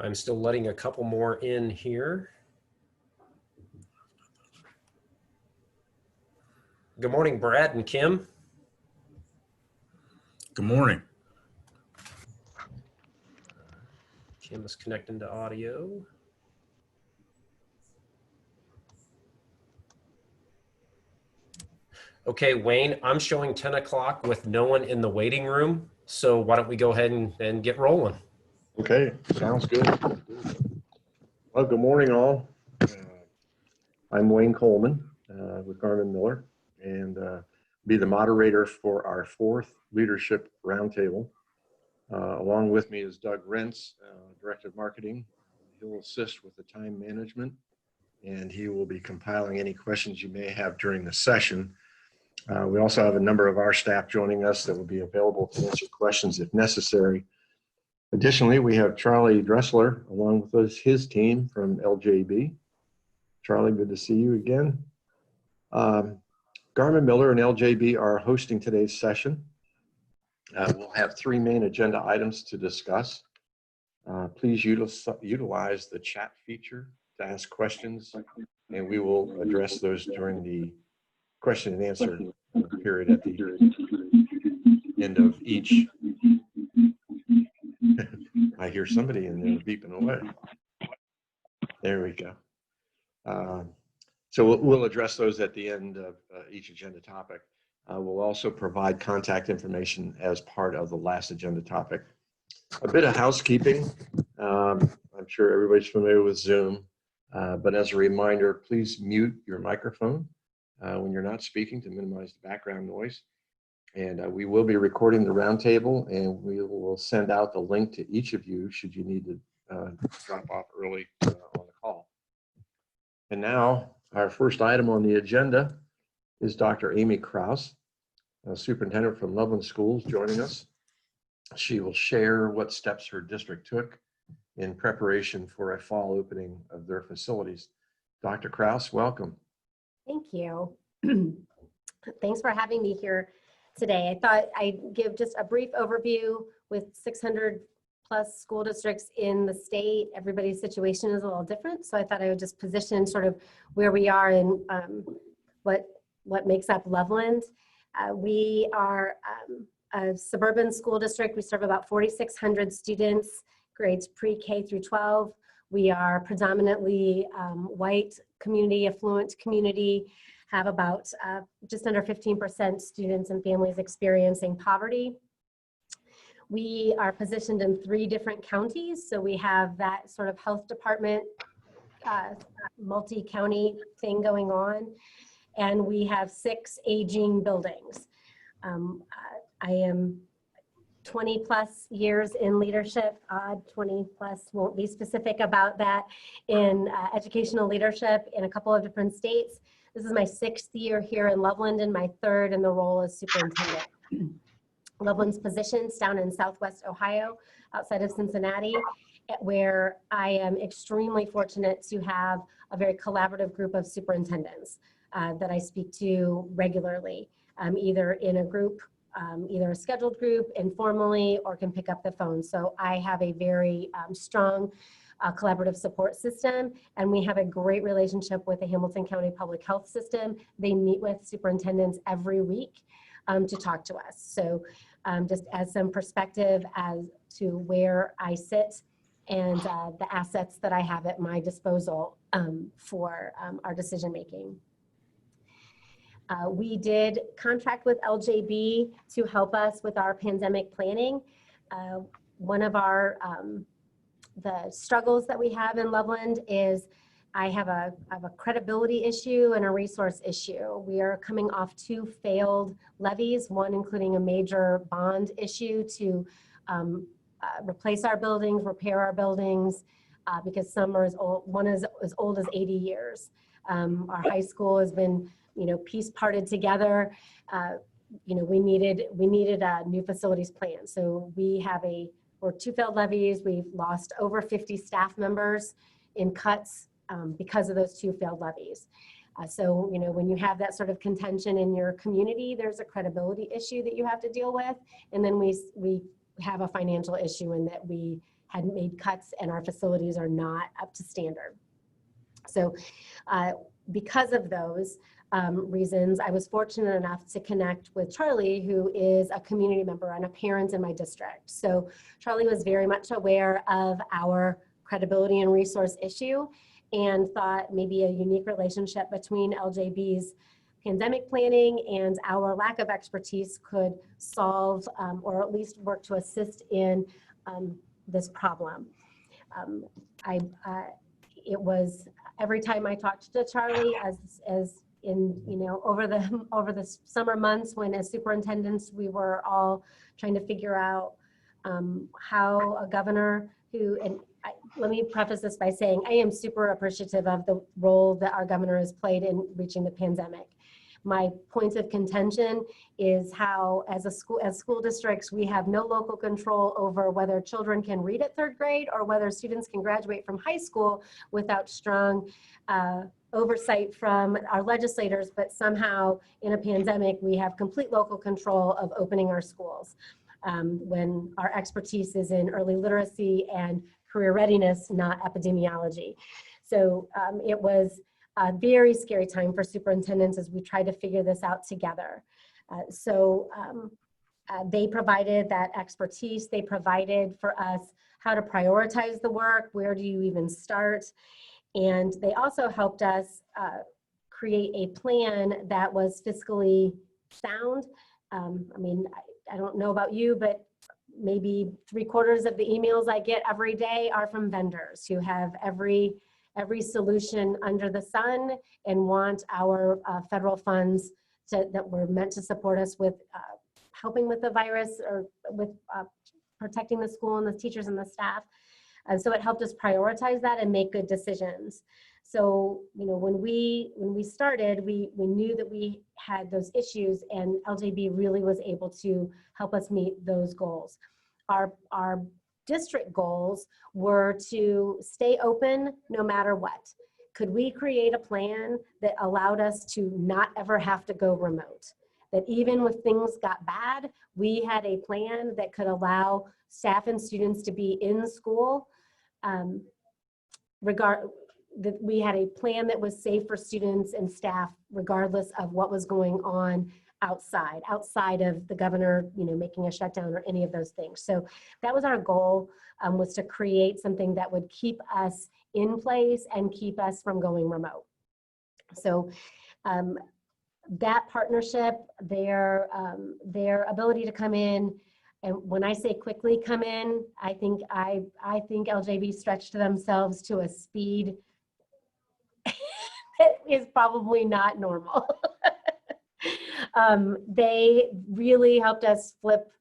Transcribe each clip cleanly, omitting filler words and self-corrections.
I'm still letting a couple more in here. Good morning, Brad and Kim. Good morning. Kim is connecting to audio. Okay, Wayne, I'm showing 10 o'clock with no one in the waiting room. So why don't we go ahead and get rolling? Okay, sounds good. Well, good morning, all. I'm Wayne Coleman with Garmann Miller, and be the moderator for our fourth Leadership Roundtable. Along with me is Doug Rentz, Director of Marketing. He'll assist with the time management, and he will be compiling any questions you may have during the session. We also have a number of our staff joining us that will be available to answer questions if necessary. Additionally, we have Charlie Dressler along with us, his team from LJB. Charlie, good to see you again. Garmann Miller and LJB are hosting today's session. We'll have three main agenda items to discuss. Please utilize the chat feature to ask questions, and we will address those during the question and answer period at the end of each. I hear somebody in there beeping away. There we go. So we'll address those at the end of each agenda topic. We'll also provide contact information as part of the last agenda topic. A bit of housekeeping. I'm sure everybody's familiar with Zoom, but as a reminder, please mute your microphone when you're not speaking to minimize the background noise. And we will be recording the roundtable, and we will send out the link to each of you should you need to drop off early on the call. And now, our first item on the agenda is Dr. Amy Crouse, Superintendent from Loveland Schools, joining us. She will share what steps her district took in preparation for a fall opening of their facilities. Dr. Crouse, welcome. Thank you. Thanks for having me here today. I thought I'd give just a brief overview. With 600 plus school districts in the state, everybody's situation is a little different. So I thought I would just position sort of where we are and what makes up Loveland. We are a suburban school district. We serve about 4,600 students, grades pre-K through 12. We are predominantly white community, affluent community, have about just under 15% students and families experiencing poverty. We are positioned in 3 different counties. So we have that sort of health department, multi-county thing going on. And we have 6 aging buildings. I am 20 plus years in leadership, 20 plus, won't be specific about that, in educational leadership in a couple of different states. This is my 6th year here in Loveland and my 3rd in the role as superintendent. Loveland's positions down in Southwest Ohio, outside of Cincinnati, where I am extremely fortunate to have a very collaborative group of superintendents that I speak to regularly, either in a group, either a scheduled group, informally, or can pick up the phone. So I have a very strong collaborative support system, and we have a great relationship with the Hamilton County Public Health System. They meet with superintendents every week to talk to us. So just as some perspective as to where I sit and the assets that I have at my disposal for our decision making. We did contract with LJB to help us with our pandemic planning. One of our the struggles that we have in Loveland is I have a credibility issue and a resource issue. We are coming off 2 failed levies, one including a major bond issue to replace our buildings, repair our buildings, because some are as old, one is as old as 80 years. Our high school has been, piece parted together. We needed a new facilities plan. So we're 2 failed levies. We've lost over 50 staff members in cuts because of those 2 failed levies. So, when you have that sort of contention in your community, there's a credibility issue that you have to deal with. And then we have a financial issue in that we had made cuts and our facilities are not up to standard. So because of those reasons, I was fortunate enough to connect with Charlie, who is a community member and a parent in my district. So Charlie was very much aware of our credibility and resource issue and thought maybe a unique relationship between LJB's pandemic planning and our lack of expertise could solve or at least work to assist in this problem. It was every time I talked to Charlie, as in, you know, over the summer months when as superintendents we were all trying to figure out how a governor who, and let me preface this by saying I am super appreciative of the role that our governor has played in reaching the pandemic. My points of contention is how, as school districts, we have no local control over whether children can read at 3rd grade or whether students can graduate from high school without strong oversight from our legislators, but somehow in a pandemic, we have complete local control of opening our schools when our expertise is in early literacy and career readiness, not epidemiology. So it was a very scary time for superintendents as we tried to figure this out together. They provided that expertise. They provided for us how to prioritize the work. Where do you even start? And they also helped us create a plan that was fiscally sound. I mean, I don't know about you, but maybe 3/4 of the emails I get every day are from vendors who have every solution under the sun and want our federal funds that were meant to support us with helping with the virus or with protecting the school and the teachers and the staff. And so it helped us prioritize that and make good decisions. So, you know, when we started, we knew that we had those issues and LJB really was able to help us meet those goals. Our district goals were to stay open no matter what. Could we create a plan that allowed us to not ever have to go remote? That even when things got bad, we had a plan that could allow staff and students to be in school. That we had a plan that was safe for students and staff regardless of what was going on outside of the governor, you know, making a shutdown or any of those things. So that was our goal, was to create something that would keep us in place and keep us from going remote. So that partnership, their ability to come in, and when I say quickly come in, I think LJB stretched themselves to a speed that is probably not normal. They really helped us flip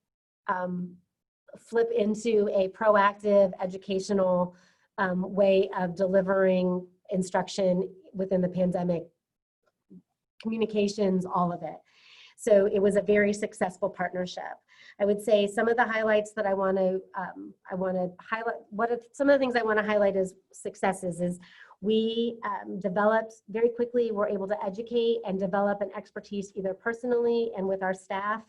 into a proactive educational way of delivering instruction within the pandemic, communications, all of it. So it was a very successful partnership. I would say some of the highlights that I want to highlight, some of the things I want to highlight as successes is we developed very quickly, we're able to educate and develop an expertise either personally and with our staff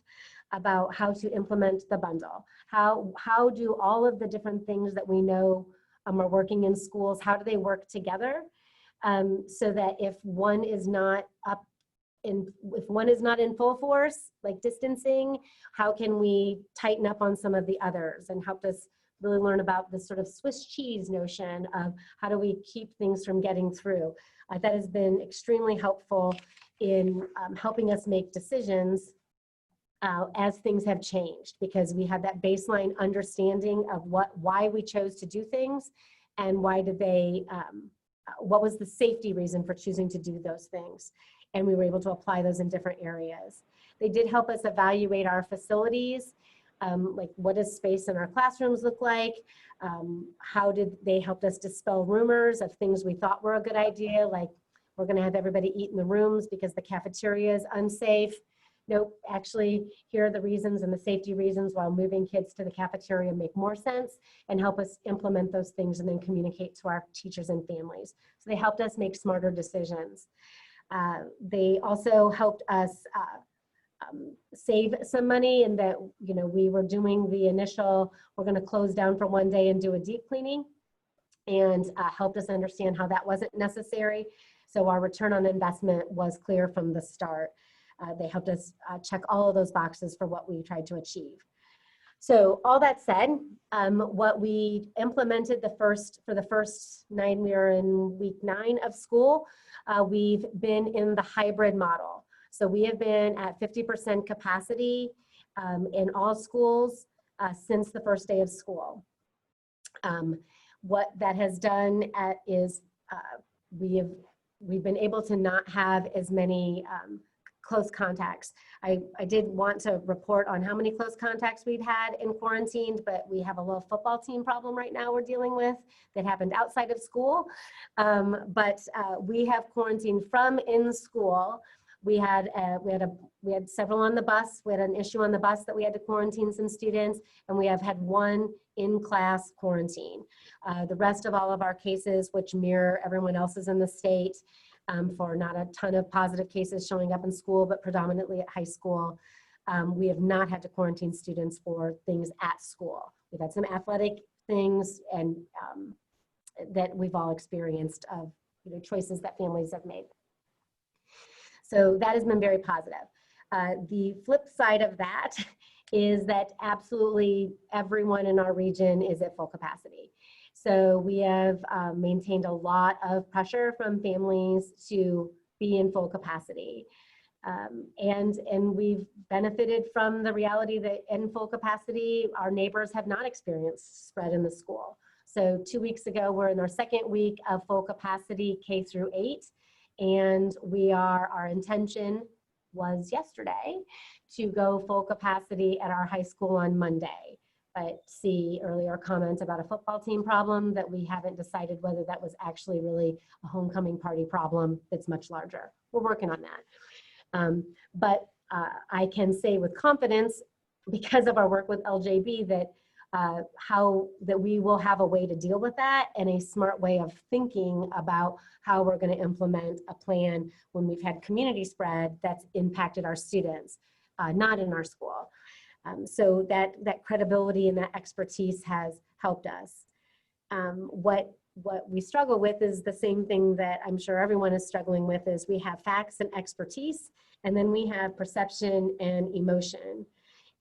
about how to implement the bundle. How do all of the different things that we know are working in schools, how do they work together so that if one is not in full force, like distancing, how can we tighten up on some of the others, and helped us really learn about this sort of Swiss cheese notion of how do we keep things from getting through. That has been extremely helpful in helping us make decisions as things have changed, because we had that baseline understanding of why we chose to do things and why did they, what was the safety reason for choosing to do those things. And we were able to apply those in different areas. They did help us evaluate our facilities, like what does space in our classrooms look like? How did they help us dispel rumors of things we thought were a good idea, like we're gonna have everybody eat in the rooms because the cafeteria is unsafe. Nope, actually, here are the reasons and the safety reasons why moving kids to the cafeteria make more sense, and help us implement those things and then communicate to our teachers and families. So they helped us make smarter decisions. They also helped us save some money, and that, you know, we were doing the initial, we're going to close down for one day and do a deep cleaning, and helped us understand how that wasn't necessary. So our return on investment was clear from the start. They helped us check all of those boxes for what we tried to achieve. So all that said, what we implemented for the first 9, we are in week 9 of school, we've been in the hybrid model. So we have been at 50% capacity in all schools since the first day of school. What that has done is we've been able to not have as many close contacts. I did want to report on how many close contacts we'd had in quarantine, but we have a little football team problem right now we're dealing with that happened outside of school. But we have quarantined from in school. We had several on the bus. We had an issue on the bus that we had to quarantine some students, and we have had 1 in-class quarantine. The rest of all of our cases, which mirror everyone else's in the state, for not a ton of positive cases showing up in school, but predominantly at high school, we have not had to quarantine students for things at school. We've had some athletic things and that we've all experienced of, you know, choices that families have made. So that has been very positive. The flip side of that is that absolutely everyone in our region is at full capacity. So we have maintained a lot of pressure from families to be in full capacity. And we've benefited from the reality that in full capacity, our neighbors have not experienced spread in the school. So 2 weeks ago, we're in our 2nd week of full capacity K through 8. And our intention was yesterday to go full capacity at our high school on Monday. But see earlier comment about a football team problem, that we haven't decided whether that was actually really a homecoming party problem that's much larger. We're working on that. But I can say with confidence, because of our work with LJB, that we will have a way to deal with that, and a smart way of thinking about how we're going to implement a plan when we've had community spread that's impacted our students, not in our school. So that credibility and that expertise has helped us. What we struggle with is the same thing that I'm sure everyone is struggling with, is we have facts and expertise, and then we have perception and emotion.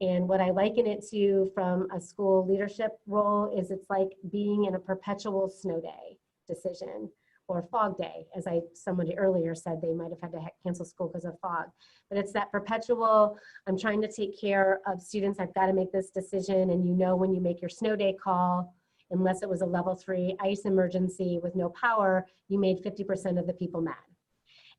And what I liken it to from a school leadership role is it's like being in a perpetual snow day decision, or fog day, as somebody earlier said they might have had to cancel school because of fog. But it's that perpetual, I'm trying to take care of students, I've got to make this decision. And you know, when you make your snow day call, unless it was a level 3 ice emergency with no power, you made 50% of the people mad.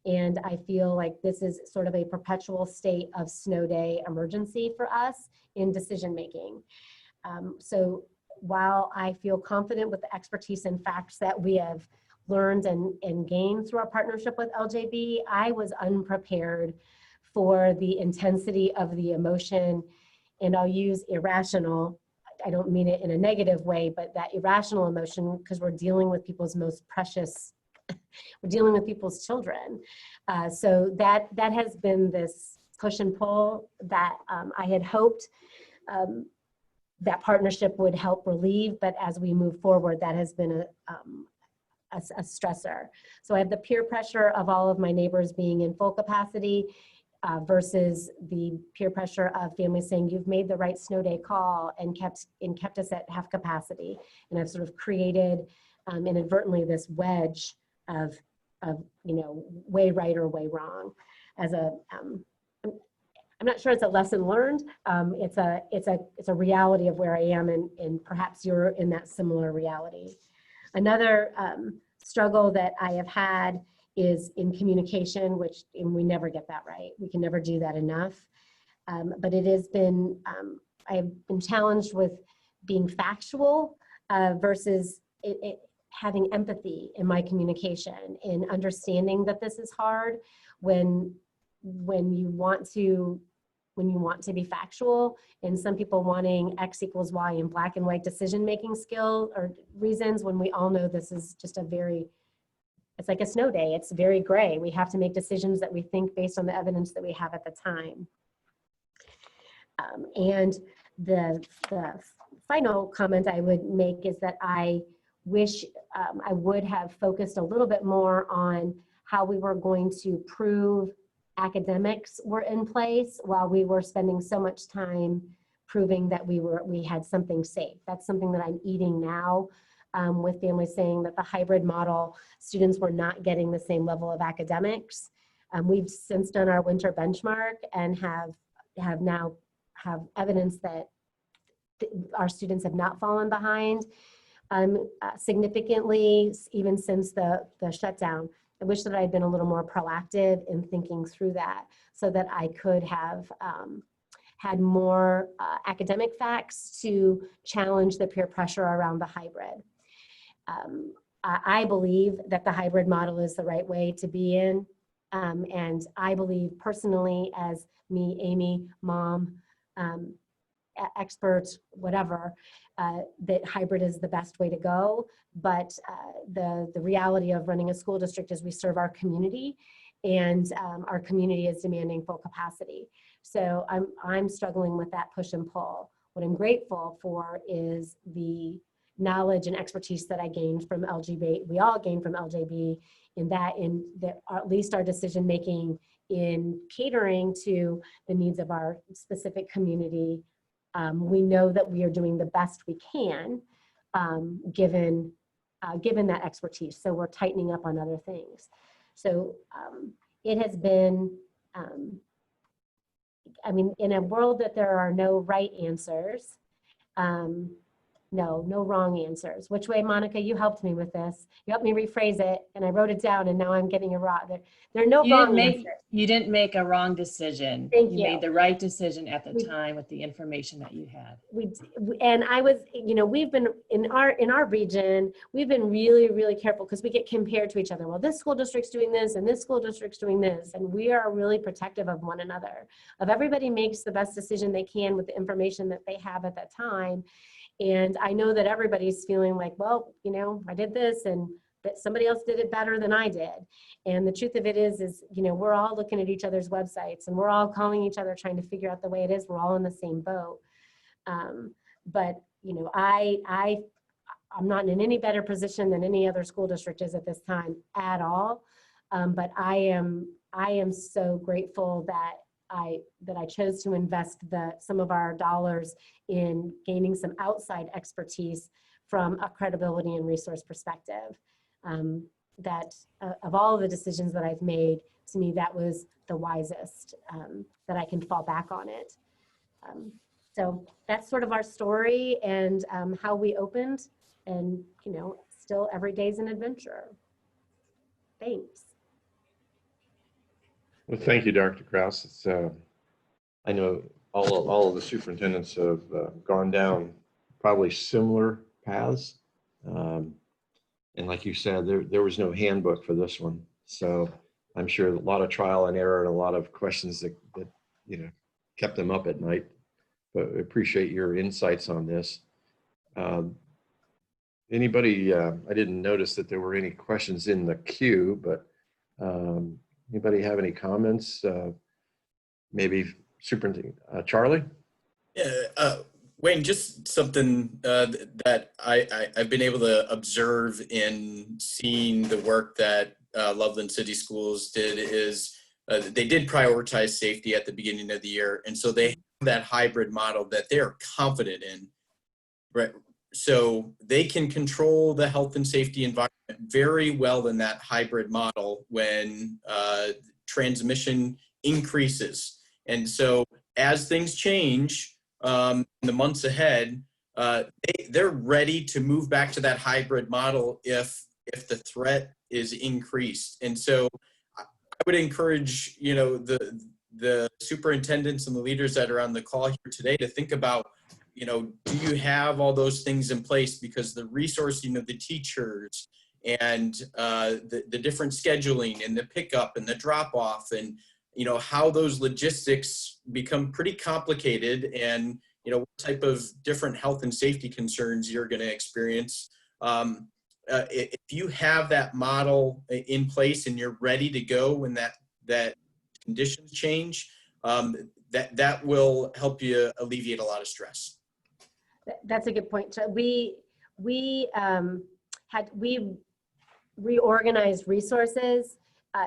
And I feel like this is sort of a perpetual state of snow day emergency for us in decision making. So while I feel confident with the expertise and facts that we have learned and gained through our partnership with LJB, I was unprepared for the intensity of the emotion. And I'll use irrational, I don't mean it in a negative way, but that irrational emotion, because we're dealing with people's most precious, we're dealing with people's children. So that has been this push and pull that I had hoped that partnership would help relieve, but as we move forward, that has been a stressor. So I have the peer pressure of all of my neighbors being in full capacity versus the peer pressure of families saying, you've made the right snow day call and kept us at half capacity. And I've sort of created inadvertently this wedge of you know, way right or way wrong. As a, I'm not sure it's a lesson learned. It's a reality of where I am, and perhaps you're in that similar reality. Another struggle that I have had is in communication, and we never get that right. We can never do that enough. But it has been, I've been challenged with being factual versus having empathy in my communication, and understanding that this is hard when you want to be factual, and some people wanting X equals Y in black and white decision-making skill or reasons, when we all know this is just it's like a snow day. It's very gray. We have to make decisions that we think based on the evidence that we have at the time. And the final comment I would make is that I wish I would have focused a little bit more on how we were going to prove academics were in place while we were spending so much time proving that we had something safe. That's something that I'm eating now with families saying that the hybrid model, students were not getting the same level of academics. We've since done our winter benchmark and have now evidence that our students have not fallen behind significantly, even since the shutdown. I wish that I'd been a little more proactive in thinking through that so that I could have had more academic facts to challenge the peer pressure around the hybrid. I believe that the hybrid model is the right way to be in. And I believe personally, as me, Amy, mom, expert, whatever, that hybrid is the best way to go. But the reality of running a school district is we serve our community, and our community is demanding full capacity. So I'm struggling with that push and pull. What I'm grateful for is the knowledge and expertise that I gained from LJB, we all gained from LJB, in that at least our decision making in catering to the needs of our specific community. We know that we are doing the best we can given that expertise. So we're tightening up on other things. So it has been, I mean, in a world that there are no right answers, no wrong answers. Which way, Monica? You helped me with this. You helped me rephrase it, and I wrote it down, and now I'm getting it wrong. There are no wrong answers. You didn't make a wrong decision. Thank you. You made the right decision at the time with the information that you had. And I was, you know, we've been in our region, we've been really careful because we get compared to each other. Well, this school district's doing this, and this school district's doing this, and we are really protective of one another. Of everybody makes the best decision they can with the information that they have at that time. And I know that everybody's feeling like, well, you know, I did this and that somebody else did it better than I did. And the truth of it is, you know, we're all looking at each other's websites and we're all calling each other, trying to figure out the way it is. We're all in the same boat. But, you know, I'm not in any better position than any other school district is at this time at all. But I am so grateful that I chose to invest some of our dollars in gaining some outside expertise from a credibility and resource perspective. That of all of the decisions that I've made, to me, that was the wisest, that I can fall back on it. So that's sort of our story and how we opened, and, you know, still every day's an adventure. Thanks. Well, thank you, Dr. Crouse. It's, I know all of the superintendents have gone down probably similar paths. And like you said, there was no handbook for this one. So I'm sure a lot of trial and error and a lot of questions that you know, kept them up at night. But we appreciate your insights on this. Anybody, I didn't notice that there were any questions in the queue, but anybody have any comments? Maybe Superintendent Charlie? Yeah, Wayne, just something that I've been able to observe in seeing the work that Loveland City Schools did is they did prioritize safety at the beginning of the year. And so they have that hybrid model that they're confident in, right? So they can control the health and safety environment very well in that hybrid model when transmission increases. And so as things change in the months ahead, they're ready to move back to that hybrid model if the threat is increased. And so I would encourage, you know, the superintendents and the leaders that are on the call here today to think about, you know, do you have all those things in place? Because the resourcing of the teachers and the different scheduling and the pickup and the drop off, and, you know, how those logistics become pretty complicated, and, you know, what type of different health and safety concerns you're going to experience. If you have that model in place and you're ready to go when that conditions change, that will help you alleviate a lot of stress. That's a good point. So we reorganized resources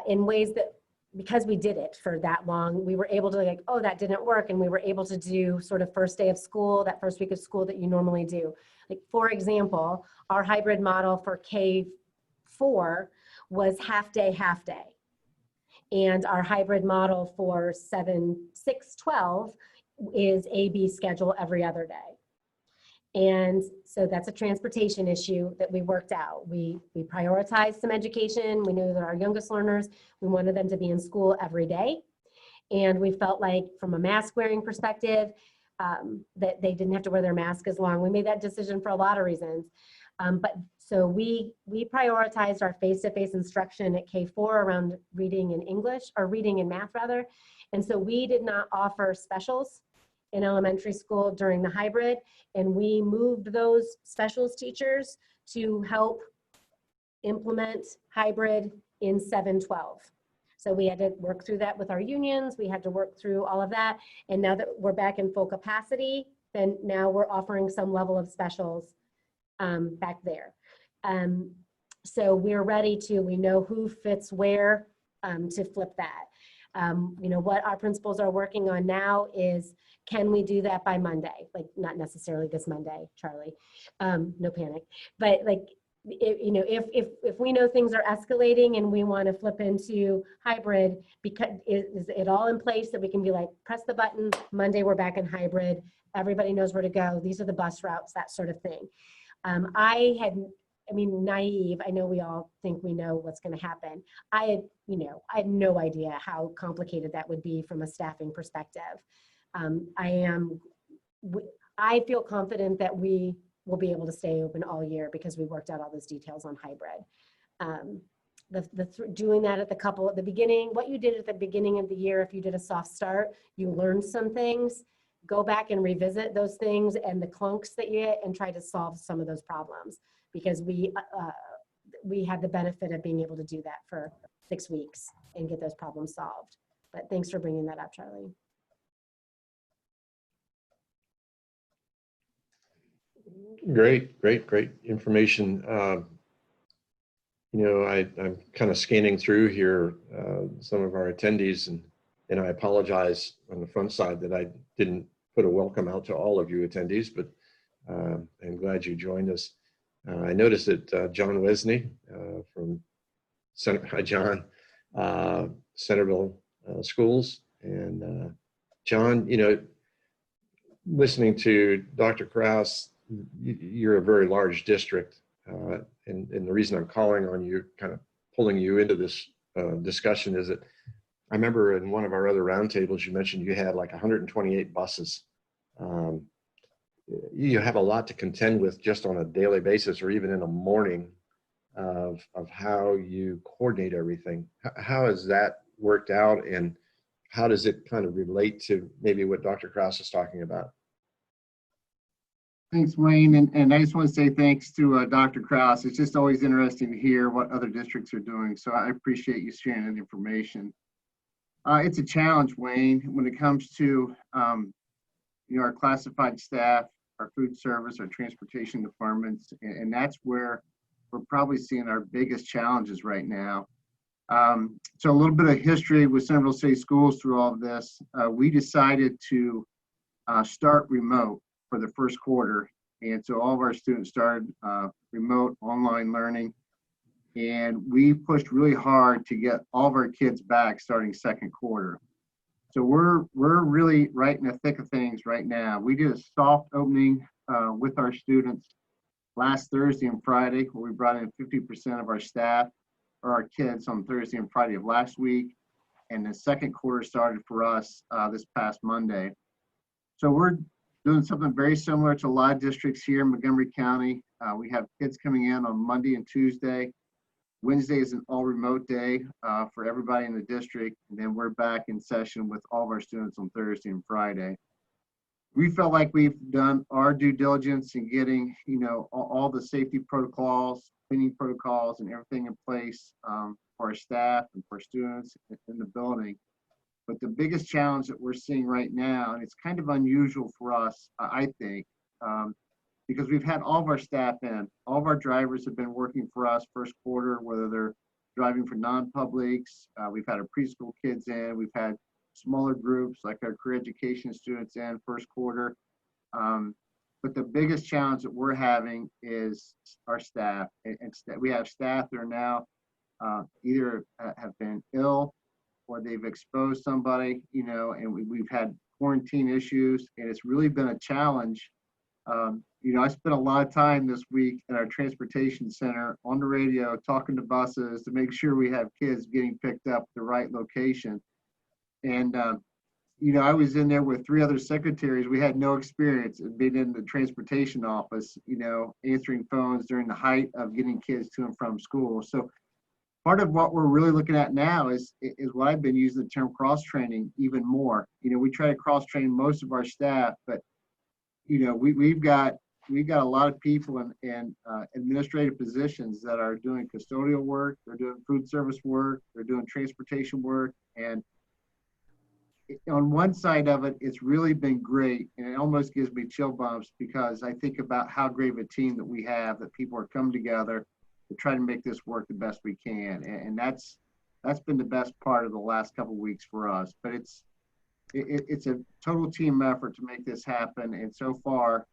in ways that, because we did it for that long, we were able to like, oh, that didn't work. And we were able to do sort of first day of school, that first week of school that you normally do. Like, for example, our hybrid model for K4 was half day. And our hybrid model for 7-6-12 is A/B schedule every other day. And so that's a transportation issue that we worked out. We prioritized some education. We knew that our youngest learners, we wanted them to be in school every day. And we felt like, from a mask wearing perspective, that they didn't have to wear their mask as long. We made that decision for a lot of reasons. But so we prioritized our face-to-face instruction at K4 around reading and English, or reading and math rather. And so we did not offer specials in elementary school during the hybrid, and we moved those specials teachers to help implement hybrid in 7-12. So we had to work through that with our unions. We had to work through all of that. And now that we're back in full capacity, then now we're offering some level of specials back there. So we're ready to, we know who fits where to flip that. You know, what our principals are working on now is, can we do that by Monday? Like, not necessarily this Monday, Charlie, no panic, but like, you know, if we know things are escalating and we want to flip into hybrid, because is it all in place that we can be like, press the button, Monday we're back in hybrid, everybody knows where to go, these are the bus routes, that sort of thing. I mean, naive, I know we all think we know what's going to happen. I had no idea how complicated that would be from a staffing perspective. I feel confident that we will be able to stay open all year because we worked out all those details on hybrid. Doing that at the beginning, what you did at the beginning of the year, if you did a soft start, you learned some things, go back and revisit those things and the clunks that you get and try to solve some of those problems, because we had the benefit of being able to do that for 6 weeks and get those problems solved. But thanks for bringing that up, Charlie. Great information. You know, I'm kind of scanning through here some of our attendees, and I apologize on the front side that I didn't put a welcome out to all of you attendees, but I'm glad you joined us. I noticed that John Wesney from Centerville Schools, and John, you know, listening to Dr. Crouse, you're a very large district, and the reason I'm calling on you, kind of pulling you into this discussion, is that I remember in one of our other roundtables you mentioned you had like 128 buses. You have a lot to contend with just on a daily basis, or even in a morning, of how you coordinate everything. How has that worked out, and how does it kind of relate to maybe what Dr. Crouse is talking about? Thanks, Wayne, and I just want to say thanks to Dr. Crouse. It's just always interesting to hear what other districts are doing, so I appreciate you sharing that information. It's a challenge, Wayne, when it comes to you know, our classified staff, our food service, our transportation departments, and that's where we're probably seeing our biggest challenges right now. So a little bit of history with Centerville City Schools through all of this. We decided to start remote for the first quarter, and so all of our students started remote online learning, and we pushed really hard to get all of our kids back starting second quarter. So we're really right in the thick of things right now. We did a soft opening with our students last Thursday and Friday, where we brought in 50% of our staff or our kids on Thursday and Friday of last week, and the second quarter started for us this past Monday. So we're doing something very similar to a lot of districts here in Montgomery County. We have kids coming in on Monday and Tuesday. Wednesday is an all remote day for everybody in the district. And then we're back in session with all of our students on Thursday and Friday. We felt like we've done our due diligence in getting, you know, all the safety protocols, cleaning protocols, and everything in place for our staff and for students in the building. But the biggest challenge that we're seeing right now, and it's kind of unusual for us, I think, because we've had all of our staff in, all of our drivers have been working for us first quarter, whether they're driving for non-publics, we've had our preschool kids in, we've had smaller groups like our career education students in first quarter. But the biggest challenge that we're having is our staff. We have staff that are now either have been ill or they've exposed somebody, and we've had quarantine issues, and it's really been a challenge. I spent a lot of time this week at our transportation center on the radio talking to buses to make sure we have kids getting picked up at the right location. And, I was in there with 3 other secretaries. We had no experience in being in the transportation office, answering phones during the height of getting kids to and from school. So part of what we're really looking at now is what I've been using the term cross-training even more. We try to cross-train most of our staff, but we've got a lot of people in administrative positions that are doing custodial work, they're doing food service work, they're doing transportation work, and on one side of it, it's really been great, and it almost gives me chill bumps because I think about how great of a team that we have, that people are coming together to try to make this work the best we can, and that's been the best part of the last couple of weeks for us. But it's a total team effort to make this happen, and so far,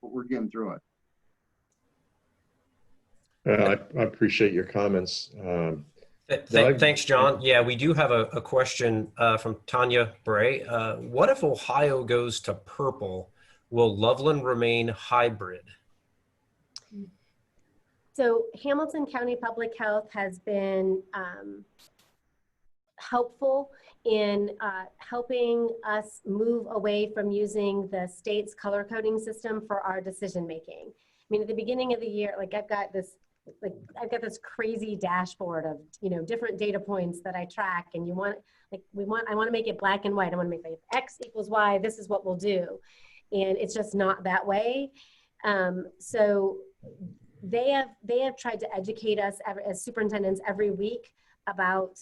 we're getting through it. I appreciate your comments. Thanks, John. Yeah, we do have a question from Tanya Bray. What if Ohio goes to purple? Will Loveland remain hybrid? So Hamilton County Public Health has been helpful in helping us move away from using the state's color coding system for our decision making. I mean, at the beginning of the year, I've got this crazy dashboard of different data points that I track, and I want to make it black and white. I want to make it X equals Y. This is what we'll do, and it's just not that way. So they have tried to educate us as superintendents every week about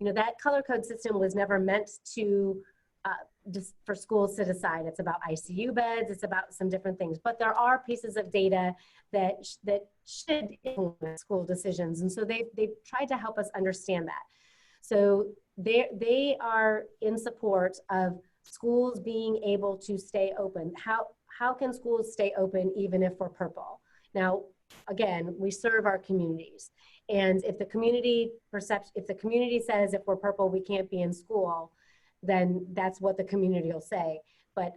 that color code system was never meant to just for schools to decide. It's about ICU beds, it's about some different things, but there are pieces of data that should influence school decisions, and so they've tried to help us understand that. So they are in support of schools being able to stay open. How can schools stay open even if we're purple? Now, again, we serve our communities, and if the community says if we're purple we can't be in school, then that's what the community will say. But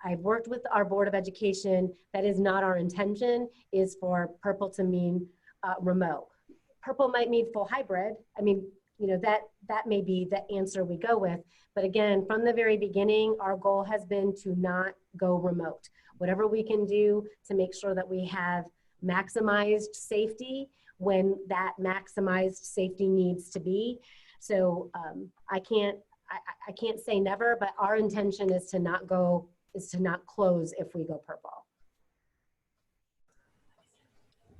I've worked with our Board of Education. That is not our intention, is for purple to mean remote. Purple might mean full hybrid. I mean, that may be the answer we go with. But again, from the very beginning, our goal has been to not go remote. Whatever we can do to make sure that we have maximized safety when that maximized safety needs to be. So I can't say never, but our intention is to not close if we go purple.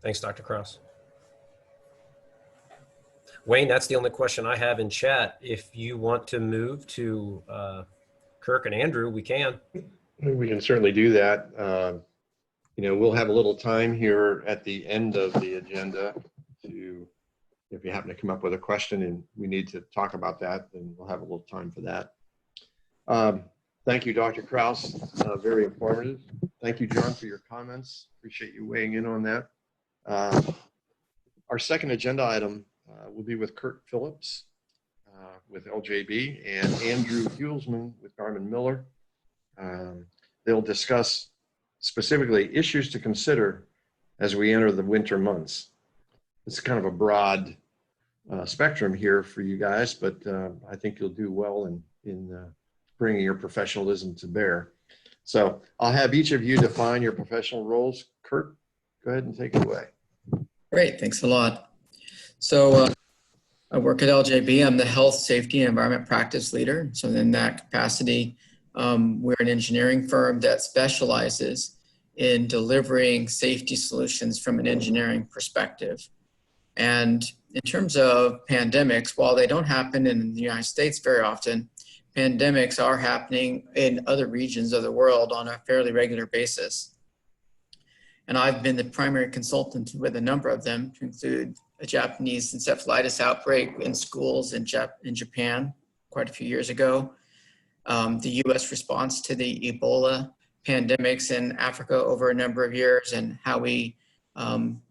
Thanks, Dr. Crouse. Wayne, that's the only question I have in chat. If you want to move to Kirk and Andrew, we can. We can certainly do that. We'll have a little time here at the end of the agenda to, if you happen to come up with a question and we need to talk about that, then we'll have a little time for that. Thank you, Dr. Crouse. Very informative. Thank you, John, for your comments. Appreciate you weighing in on that. Our second agenda item will be with Kirk Phillips with LJB and Andrew Huelsman with Garmann Miller. They'll discuss specifically issues to consider as we enter the winter months. It's kind of a broad spectrum here for you guys, but I think you'll do well in bringing your professionalism to bear. So I'll have each of you define your professional roles. Kirk, go ahead and take it away. Great, thanks a lot. So I work at LJB. I'm the Health, Safety, and Environment Practice Leader. So in that capacity, we're an engineering firm that specializes in delivering safety solutions from an engineering perspective. And in terms of pandemics, while they don't happen in the United States very often, pandemics are happening in other regions of the world on a fairly regular basis. And I've been the primary consultant with a number of them, to include a Japanese encephalitis outbreak in schools in Japan quite a few years ago, the US response to the Ebola pandemics in Africa over a number of years, and how we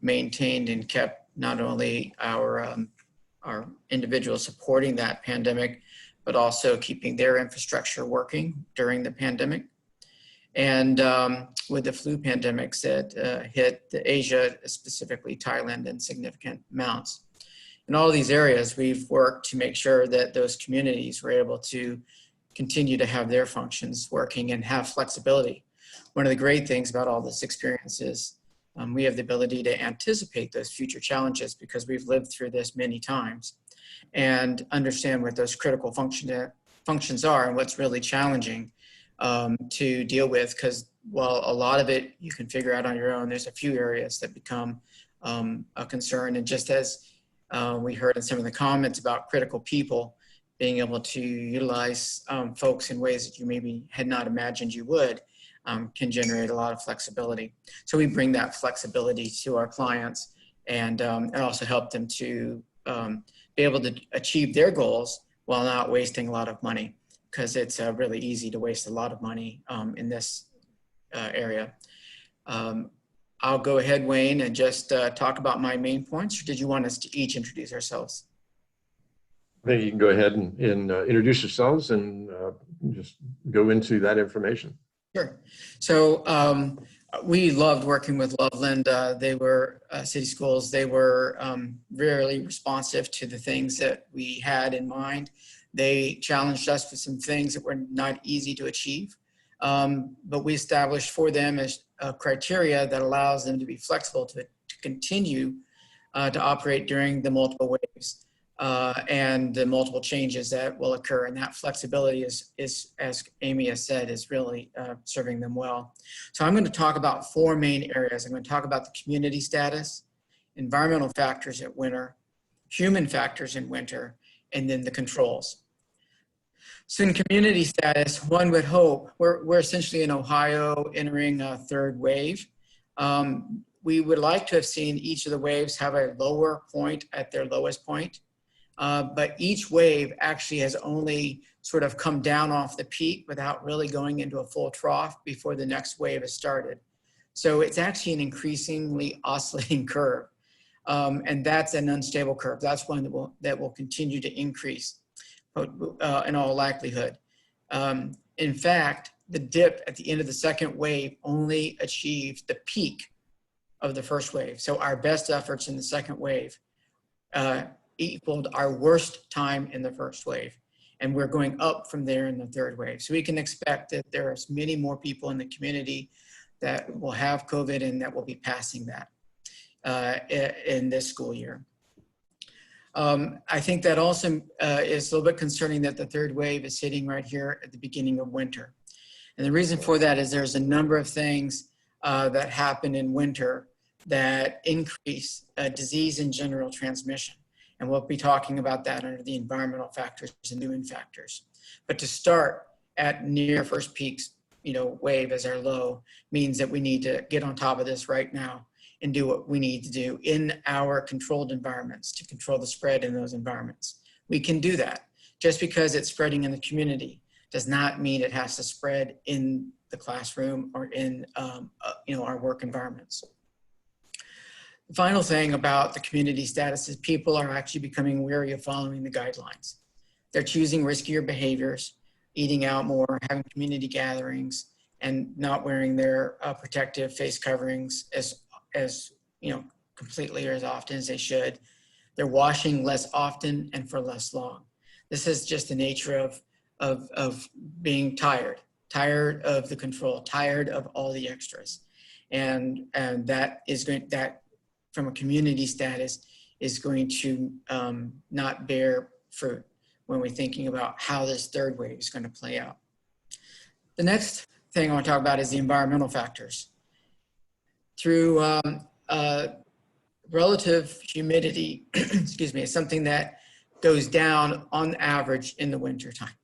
maintained and kept not only our individuals supporting that pandemic, but also keeping their infrastructure working during the pandemic. And with the flu pandemics that hit Asia, specifically Thailand, in significant amounts. In all these areas, we've worked to make sure that those communities were able to continue to have their functions working and have flexibility. One of the great things about all this experience is we have the ability to anticipate those future challenges because we've lived through this many times and understand what those critical functions are and what's really challenging to deal with, because while a lot of it you can figure out on your own, there's a few areas that become a concern. And just as we heard in some of the comments about critical people, being able to utilize folks in ways that you maybe had not imagined you would can generate a lot of flexibility. So we bring that flexibility to our clients and also help them to be able to achieve their goals while not wasting a lot of money, because it's really easy to waste a lot of money in this area. I'll go ahead, Wayne, and just talk about my main points, or did you want us to each introduce ourselves? I think you can go ahead and introduce yourselves and just go into that information. Sure. So we loved working with Loveland. They were city schools. They were really responsive to the things that we had in mind. They challenged us with some things that were not easy to achieve, but we established for them a criteria that allows them to be flexible to continue to operate during the multiple waves and the multiple changes that will occur. And that flexibility is as Amy has said, is really serving them well. So I'm going to talk about four main areas. I'm going to talk about the community status, environmental factors at winter, human factors in winter, and then the controls. So in community status, one would hope, we're essentially in Ohio entering a third wave. We would like to have seen each of the waves have a lower point at their lowest point, but each wave actually has only sort of come down off the peak without really going into a full trough before the next wave has started. So it's actually an increasingly oscillating curve. And that's an unstable curve. That's one that will continue to increase in all likelihood. In fact, the dip at the end of the second wave only achieved the peak of the first wave. So our best efforts in the second wave equaled our worst time in the first wave. And we're going up from there in the third wave. So we can expect that there are many more people in the community that will have COVID and that will be passing that in this school year. I think that also is a little bit concerning that the third wave is hitting right here at the beginning of winter. And the reason for that is there's a number of things that happen in winter that increase disease and general transmission. And we'll be talking about that under the environmental factors and human factors. But to start at near first peaks, wave as our low means that we need to get on top of this right now and do what we need to do in our controlled environments to control the spread in those environments. We can do that. Just because it's spreading in the community does not mean it has to spread in the classroom or in our work environments. The final thing about the community status is people are actually becoming wary of following the guidelines. They're choosing riskier behaviors, eating out more, having community gatherings, and not wearing their protective face coverings as completely or as often as they should. They're washing less often and for less long. This is just the nature of being tired of the control, tired of all the extras. And that from a community status is going to not bear fruit when we're thinking about how this third wave is going to play out. The next thing I want to talk about is the environmental factors. Through relative humidity, excuse me, is something that goes down on average in the wintertime.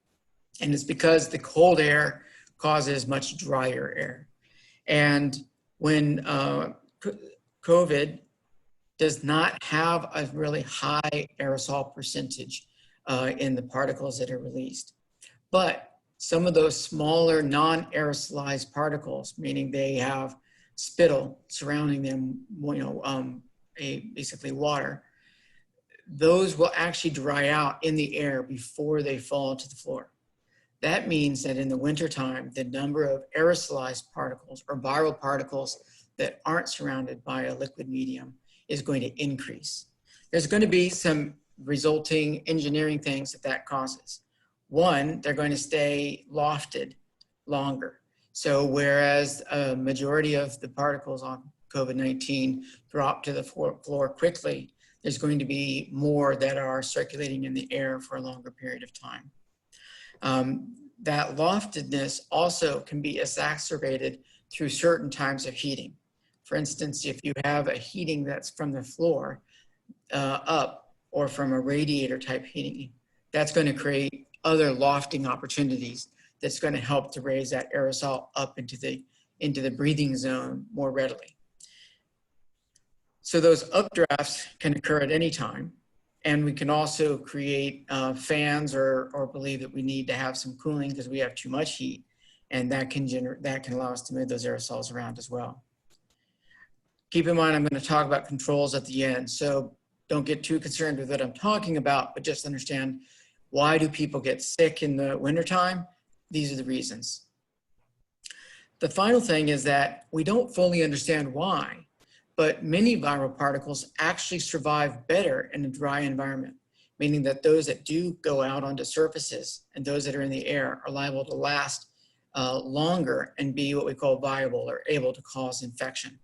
And it's because the cold air causes much drier air. And when COVID does not have a really high aerosol percentage in the particles that are released. But some of those smaller non-aerosolized particles, meaning they have spittle surrounding them, basically water, those will actually dry out in the air before they fall to the floor. That means that in the wintertime, the number of aerosolized particles or viral particles that aren't surrounded by a liquid medium is going to increase. There's going to be some resulting engineering things that causes. One, they're going to stay lofted longer. So whereas a majority of the particles on COVID-19 drop to the floor quickly, there's going to be more that are circulating in the air for a longer period of time. That loftedness also can be exacerbated through certain types of heating. For instance, if you have a heating that's from the floor up or from a radiator type heating, that's going to create other lofting opportunities that's going to help to raise that aerosol up into the breathing zone more readily. So those updrafts can occur at any time. And we can also create fans or believe that we need to have some cooling because we have too much heat, and that can allow us to move those aerosols around as well. Keep in mind, I'm going to talk about controls at the end, so don't get too concerned with what I'm talking about, but just understand, why do people get sick in the wintertime? These are the reasons. The final thing is that we don't fully understand why, but many viral particles actually survive better in a dry environment, meaning that those that do go out onto surfaces and those that are in the air are liable to last longer and be what we call viable or able to cause infection.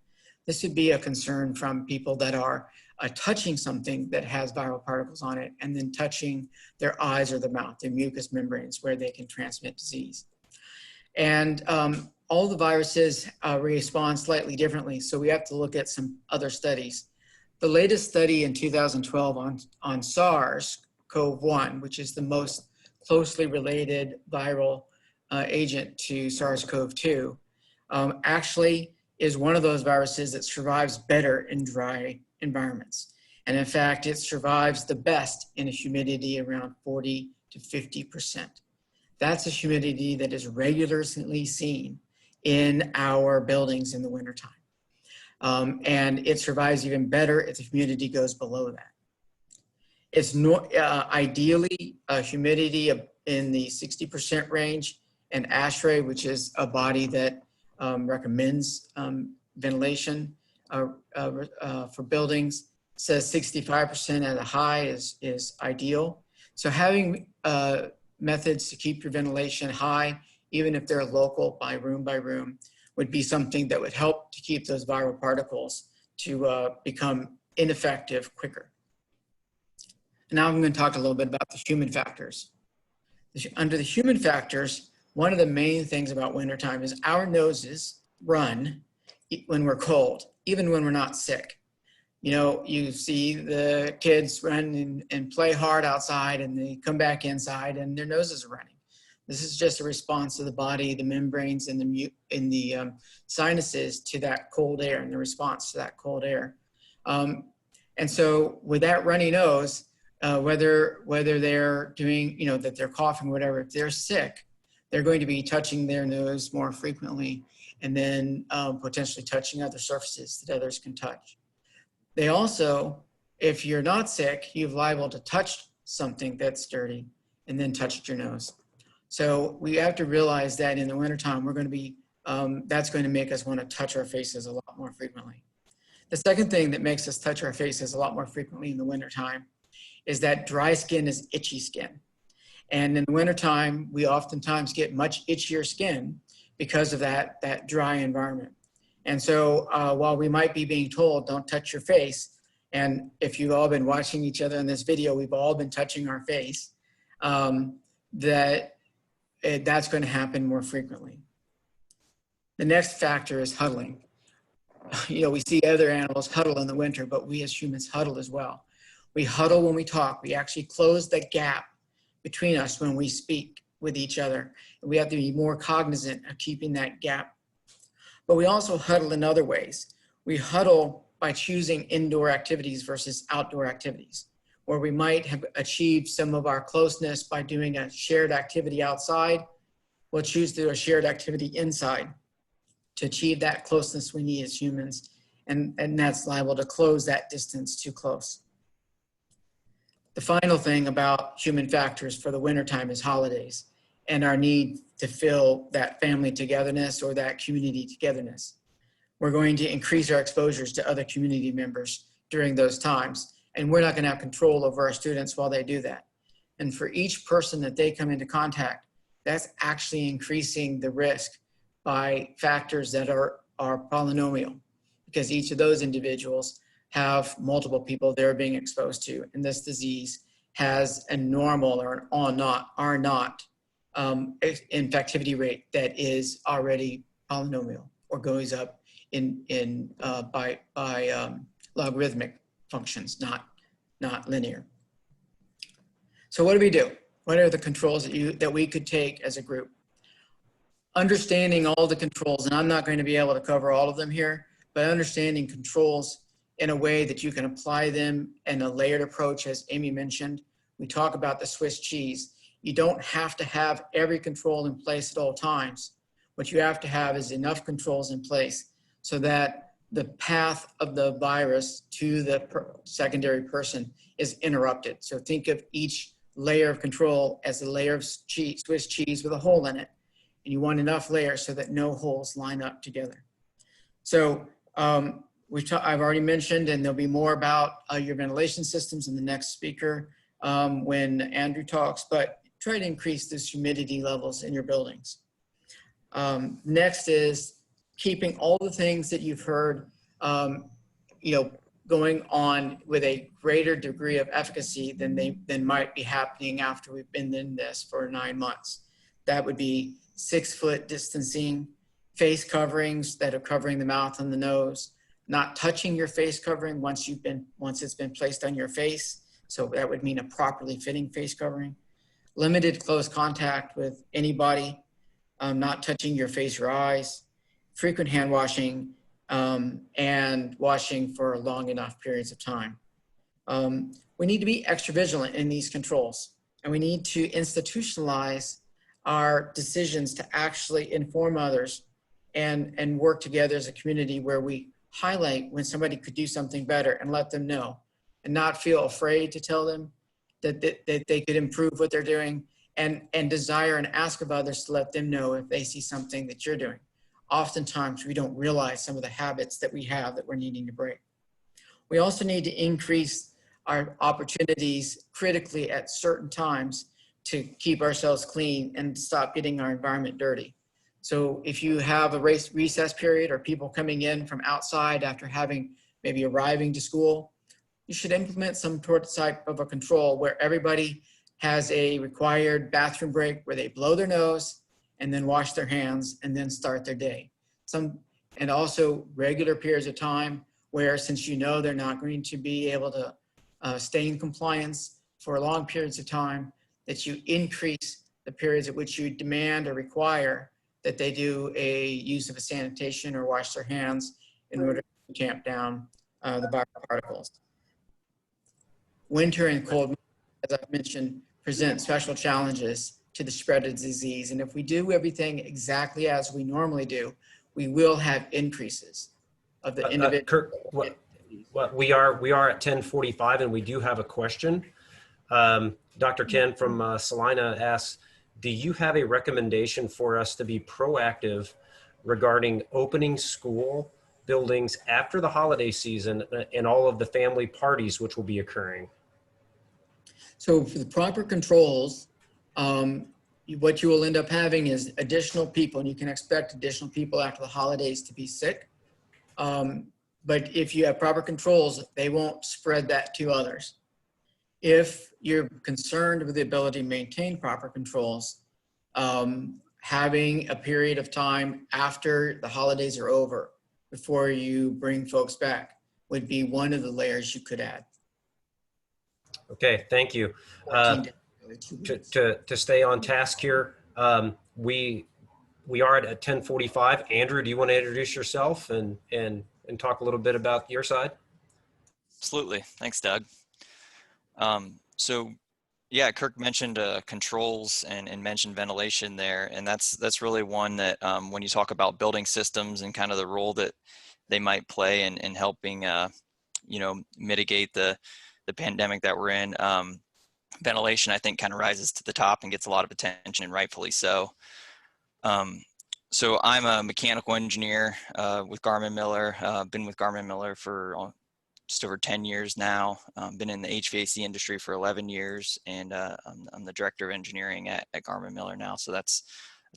This would be a concern from people that are touching something that has viral particles on it and then touching their eyes or the mouth, their mucous membranes, where they can transmit disease. And all the viruses respond slightly differently, so we have to look at some other studies. The latest study in 2012 on SARS-CoV-1, which is the most closely related viral agent to SARS-CoV-2, actually is one of those viruses that survives better in dry environments. And in fact, it survives the best in a humidity around 40 to 50%. That's a humidity that is regularly seen in our buildings in the wintertime. And it survives even better if the humidity goes below that. It's ideally a humidity in the 60% range, and ASHRAE, which is a body that recommends ventilation for buildings, says 65% at a high is ideal. So having methods to keep your ventilation high, even if they're local by room, would be something that would help to keep those viral particles to become ineffective quicker. Now I'm going to talk a little bit about the human factors. Under the human factors, one of the main things about wintertime is our noses run when we're cold, even when we're not sick. You know, you see the kids run and play hard outside and they come back inside and their noses are running. This is just a response of the body, the membranes and the sinuses to that cold air and the response to that cold air. And so with that runny nose, whether they're doing, that they're coughing, whatever, if they're sick, they're going to be touching their nose more frequently and then potentially touching other surfaces that others can touch. They also, if you're not sick, you're liable to touch something that's dirty and then touch your nose. So we have to realize that in the wintertime, we're going to be, that's going to make us want to touch our faces a lot more frequently. The second thing that makes us touch our faces a lot more frequently in the wintertime is that dry skin is itchy skin. And in the wintertime, we oftentimes get much itchier skin because of that dry environment. And so while we might be being told, don't touch your face, and if you've all been watching each other in this video, we've all been touching our face, that's going to happen more frequently. The next factor is huddling. we see other animals huddle in the winter, but we as humans huddle as well. We huddle when we talk. We actually close the gap between us when we speak with each other. And we have to be more cognizant of keeping that gap. But we also huddle in other ways. We huddle by choosing indoor activities versus outdoor activities, where we might have achieved some of our closeness by doing a shared activity outside. We'll choose to do a shared activity inside to achieve that closeness we need as humans. And that's liable to close that distance too close. The final thing about human factors for the wintertime is holidays and our need to fill that family togetherness or that community togetherness. We're going to increase our exposures to other community members during those times, and we're not going to have control over our students while they do that. And for each person that they come into contact, that's actually increasing the risk by factors that are polynomial, because each of those individuals have multiple people they're being exposed to, and this disease has a normal or an R naught infectivity rate that is already polynomial or goes up by logarithmic functions, not linear. So what do we do? What are the controls that we could take as a group? Understanding all the controls, and I'm not going to be able to cover all of them here, but understanding controls in a way that you can apply them in a layered approach, as Amy mentioned. We talk about the Swiss cheese. You don't have to have every control in place at all times. What you have to have is enough controls in place so that the path of the virus to the secondary person is interrupted. So think of each layer of control as a layer of Swiss cheese with a hole in it. And you want enough layers so that no holes line up together. So I've already mentioned, and there'll be more about your ventilation systems in the next speaker when Andrew talks, but try to increase those humidity levels in your buildings. Next is keeping all the things that you've heard, going on with a greater degree of efficacy than might be happening after we've been in this for 9 months. That would be 6 foot distancing, face coverings that are covering the mouth and the nose, not touching your face covering once it's been placed on your face. So that would mean a properly fitting face covering. Limited close contact with anybody, not touching your face or eyes, frequent hand washing, and washing for long enough periods of time. We need to be extra vigilant in these controls, and we need to institutionalize our decisions to actually inform others and work together as a community where we highlight when somebody could do something better and let them know, and not feel afraid to tell them that they could improve what they're doing, and desire and ask of others to let them know if they see something that you're doing. Oftentimes we don't realize some of the habits that we have that we're needing to break. We also need to increase our opportunities critically at certain times to keep ourselves clean and stop getting our environment dirty. So if you have a recess period or people coming in from outside after having maybe arriving to school, you should implement some type of a control where everybody has a required bathroom break where they blow their nose and then wash their hands and then start their day. And also regular periods of time where, since you know they're not going to be able to stay in compliance for long periods of time, that you increase the periods at which you demand or require that they do a use of a sanitation or wash their hands in order to tamp down the viral particles. Winter and cold, as I've mentioned, present special challenges to the spread of disease. And if we do everything exactly as we normally do, we will have increases of the individual. Kirk, we are at 10:45 and we do have a question. Dr. Ken from Salina asks, do you have a recommendation for us to be proactive regarding opening school buildings after the holiday season and all of the family parties which will be occurring? So for the proper controls, what you will end up having is additional people, and you can expect additional people after the holidays to be sick. But if you have proper controls, they won't spread that to others. If you're concerned with the ability to maintain proper controls, having a period of time after the holidays are over before you bring folks back would be one of the layers you could add. Okay, thank you. 14 days, really, 2 weeks. To stay on task here, we are at 10:45. Andrew, do you want to introduce yourself and talk a little bit about your side? Absolutely. Thanks, Doug. So yeah, Kirk mentioned controls and mentioned ventilation there. And that's really one that when you talk about building systems and kind of the role that they might play in helping, mitigate the pandemic that we're in, ventilation, I think, kind of rises to the top and gets a lot of attention, and rightfully so. So I'm a mechanical engineer with Garmann Miller. Been with Garmann Miller for just over 10 years now. Been in the HVAC industry for 11 years, and I'm the director of engineering at Garmann Miller now. So that's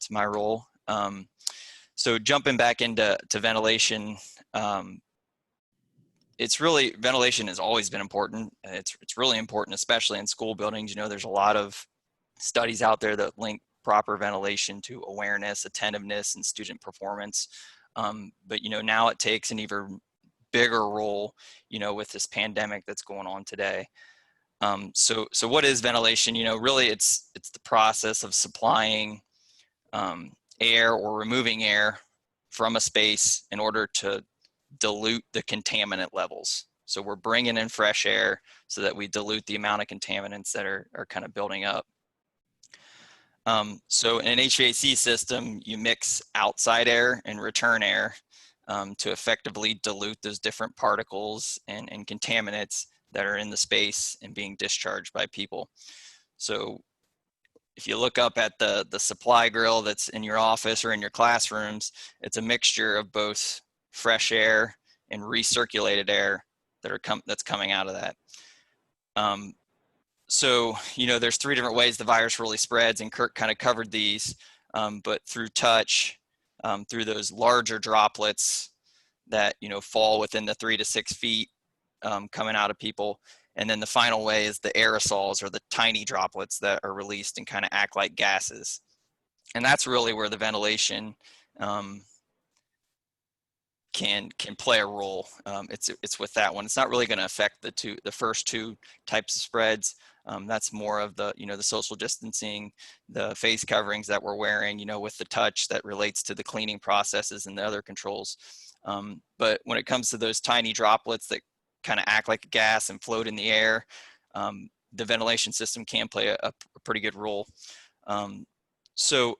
my role. So jumping back into ventilation, ventilation has always been important. It's really important, especially in school buildings. There's a lot of studies out there that link proper ventilation to awareness, attentiveness, and student performance. But now it takes an even bigger role, with this pandemic that's going on today. So what is ventilation? Really it's the process of supplying air or removing air from a space in order to dilute the contaminant levels. So we're bringing in fresh air so that we dilute the amount of contaminants that are kind of building up. So in an HVAC system, you mix outside air and return air to effectively dilute those different particles and contaminants that are in the space and being discharged by people. So if you look up at the supply grill that's in your office or in your classrooms, it's a mixture of both fresh air and recirculated air that's coming out of that. So, there's 3 different ways the virus really spreads, and Kirk kind of covered these, but through touch, through those larger droplets that, fall within the 3 to 6 feet coming out of people. And then the final way is the aerosols, or the tiny droplets that are released and kind of act like gases. And that's really where the ventilation can play a role. It's with that one. It's not really going to affect the first 2 types of spreads. That's more of the the social distancing, the face coverings that we're wearing, with the touch that relates to the cleaning processes and the other controls. But when it comes to those tiny droplets that kind of act like a gas and float in the air, the ventilation system can play a pretty good role. So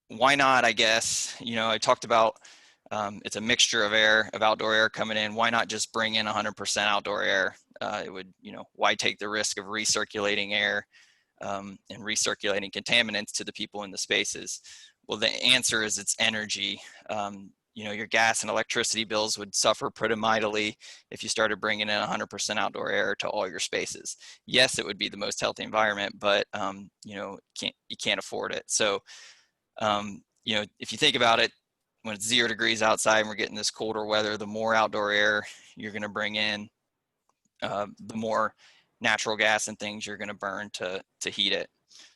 why not? I guess I talked about. It's a mixture of outdoor air coming in. Why not just bring in 100% outdoor air? It would, why take the risk of recirculating air and recirculating contaminants to the people in the spaces? Well, the answer is it's energy. Your gas and electricity bills would suffer pretty mightily if you started bringing in 100% outdoor air to all your spaces. Yes, it would be the most healthy environment, but you can't afford it. So, if you think about it, when it's 0 degrees outside and we're getting this colder weather, the more outdoor air you're going to bring in, the more natural gas and things you're going to burn to heat it.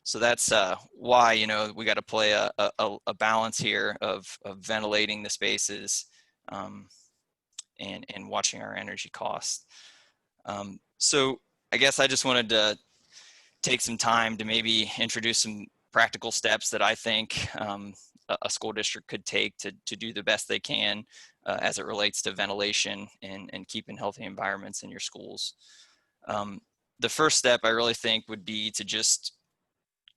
So that's why we got to play a balance here of ventilating the spaces and watching our energy costs. So I guess I just wanted to take some time to maybe introduce some practical steps that I think a school district could take to do the best they can as it relates to ventilation and keeping healthy environments in your schools. The first step I really think would be to just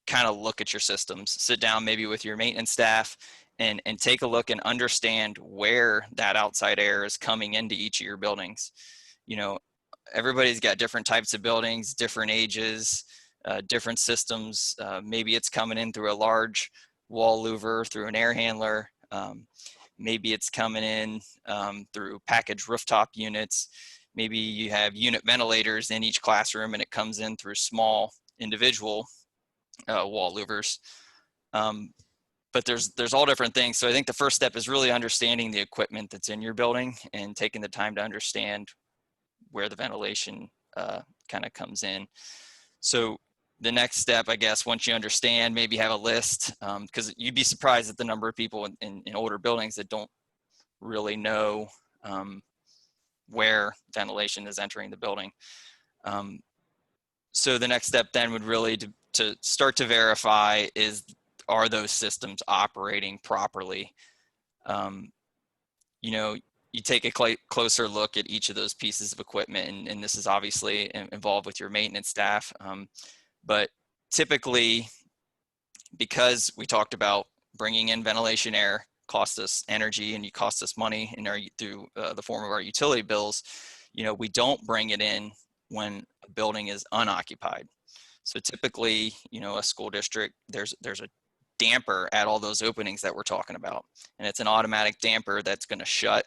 kind of look at your systems, sit down maybe with your maintenance staff and take a look and understand where that outside air is coming into each of your buildings. Everybody's got different types of buildings, different ages, different systems. Maybe it's coming in through a large wall louver, through an air handler. Maybe it's coming in through packaged rooftop units. Maybe you have unit ventilators in each classroom and it comes in through small individual wall louvers. But there's all different things. So I think the first step is really understanding the equipment that's in your building and taking the time to understand where the ventilation kind of comes in. So the next step, I guess, once you understand, maybe have a list, because you'd be surprised at the number of people in older buildings that don't really know where ventilation is entering the building. So the next step then would really to start to verify are those systems operating properly? You know, you take a closer look at each of those pieces of equipment, and this is obviously involved with your maintenance staff. But typically, because we talked about bringing in ventilation air costs us energy and you cost us money through the form of our utility bills, you know, we don't bring it in when a building is unoccupied. So typically, you know, a school district, there's a damper at all those openings that we're talking about. And it's an automatic damper that's going to shut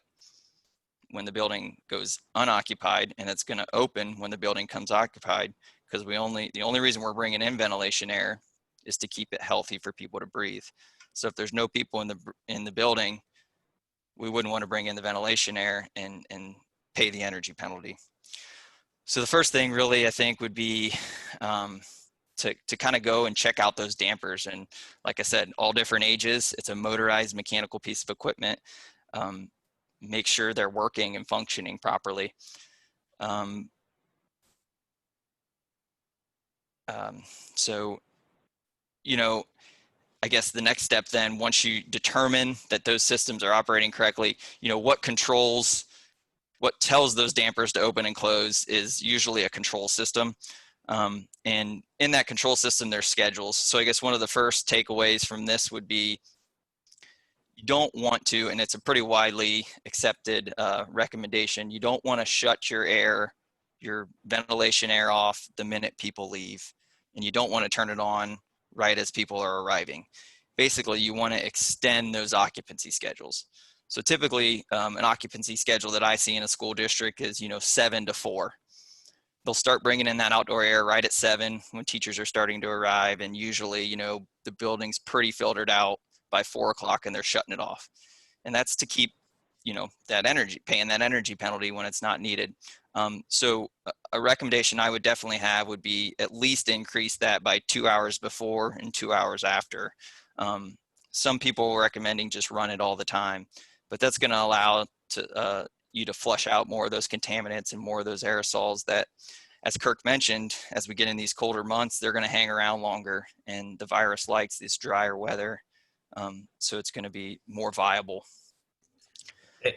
when the building goes unoccupied, and it's going to open when the building comes occupied, because the only reason we're bringing in ventilation air is to keep it healthy for people to breathe. So if there's no people in the building, we wouldn't want to bring in the ventilation air and pay the energy penalty. So the first thing really, I think, would be to kind of go and check out those dampers. And like I said, all different ages. It's a motorized mechanical piece of equipment. Make sure they're working and functioning properly. So, you know, I guess the next step then, once you determine that those systems are operating correctly, you know, what tells those dampers to open and close is usually a control system. And in that control system, there's schedules. So I guess one of the first takeaways from this would be, you don't want to, and it's a pretty widely accepted recommendation, you don't want to shut your ventilation air off the minute people leave. And you don't want to turn it on right as people are arriving. Basically, you want to extend those occupancy schedules. So typically, an occupancy schedule that I see in a school district is, you know, 7 to 4. They'll start bringing in that outdoor air right at 7 when teachers are starting to arrive. And usually, you know, the building's pretty filtered out by 4 o'clock and they're shutting it off. And that's to keep, you know, paying that energy penalty when it's not needed. So a recommendation I would definitely have would be at least increase that by 2 hours before and 2 hours after. Some people are recommending just run it all the time, but that's going to allow you to flush out more of those contaminants and more of those aerosols that, as Kirk mentioned, as we get in these colder months, they're going to hang around longer, and the virus likes this drier weather. So it's going to be more viable.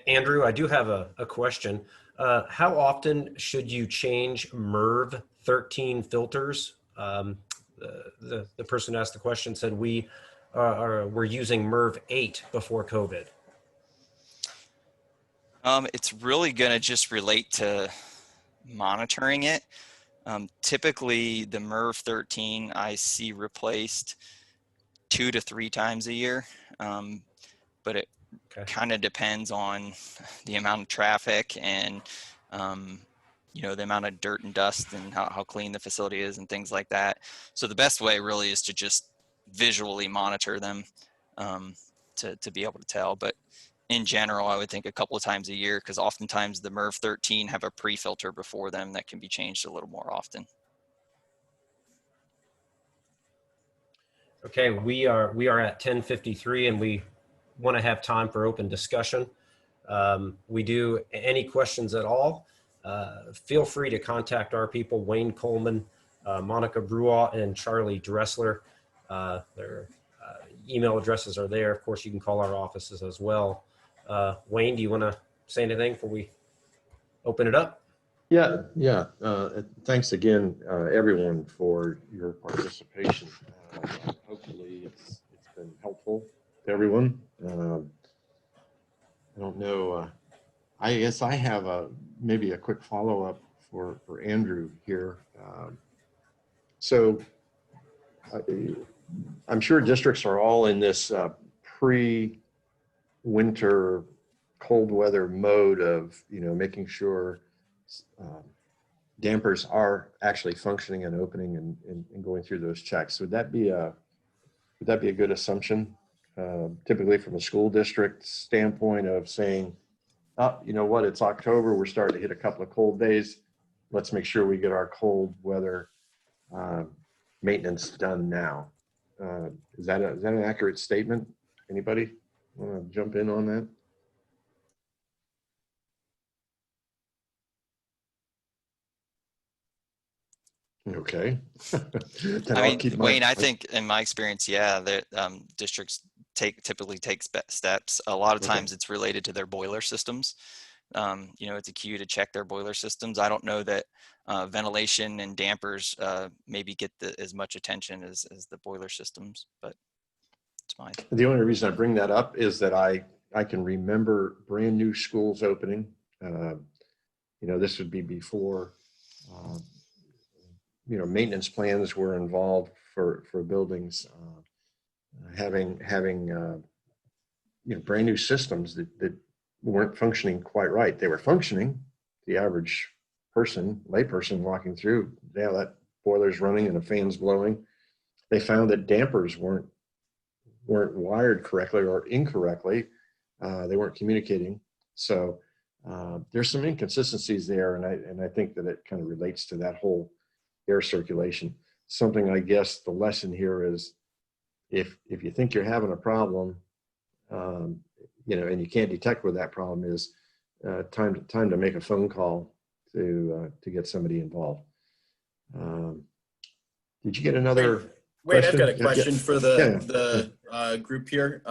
Andrew, I do have a question. How often should you change Merv 13 filters? The person who asked the question said we're using Merv 8 before COVID. It's really going to just relate to monitoring it. Typically, the Merv 13 I see replaced 2 to 3 times a year, but it kind of depends on the amount of traffic and you know, the amount of dirt and dust and how clean the facility is and things like that. So the best way really is to just visually monitor them to be able to tell. But in general, I would think a couple of times a year, because oftentimes the Merv 13 have a pre-filter before them that can be changed a little more often. Okay, we are at 10:53 and we want to have time for open discussion. Any questions at all, feel free to contact our people, Wayne Coleman, Monica Bruaw, and Charlie Dressler. Their email addresses are there. Of course, you can call our offices as well. Wayne, do you want to say anything before we open it up? Yeah. Thanks again, everyone, for your participation. Hopefully it's been helpful to everyone. I don't know. I guess I have maybe a quick follow-up for Andrew here. So I'm sure districts are all in this pre-winter cold weather mode of, you know, making sure dampers are actually functioning and opening and going through those checks. Would that be a good assumption? Typically from a school district standpoint of saying, oh, you know what, it's October, we're starting to hit a couple of cold days. Let's make sure we get our cold weather maintenance done now. Is that an accurate statement? Anybody want to jump in on that? Okay. Then I I'll mean, keep Wayne, I think in my experience, yeah, that districts typically take steps. A lot of Okay. times it's related to their boiler systems. You know, it's a cue to check their boiler systems. I don't know that ventilation and dampers maybe get as much attention as the boiler systems, but it's fine. The only reason I bring that up is that I can remember brand new schools opening. You know, this would be before, you know, maintenance plans were involved for buildings, having you know, brand new systems that weren't functioning quite right. They were functioning. The average person, layperson walking through, yeah, that boiler's running and the fan's blowing. They found that dampers weren't wired correctly or incorrectly. They weren't communicating. So there's some inconsistencies there, and I think that it kind of relates to that whole air circulation. Something, I guess the lesson here is, if you think you're having a problem, you know, and you can't detect where that problem is, time to make a phone call to get somebody involved. Did you get another? Wait, I've got a question? question for the group here.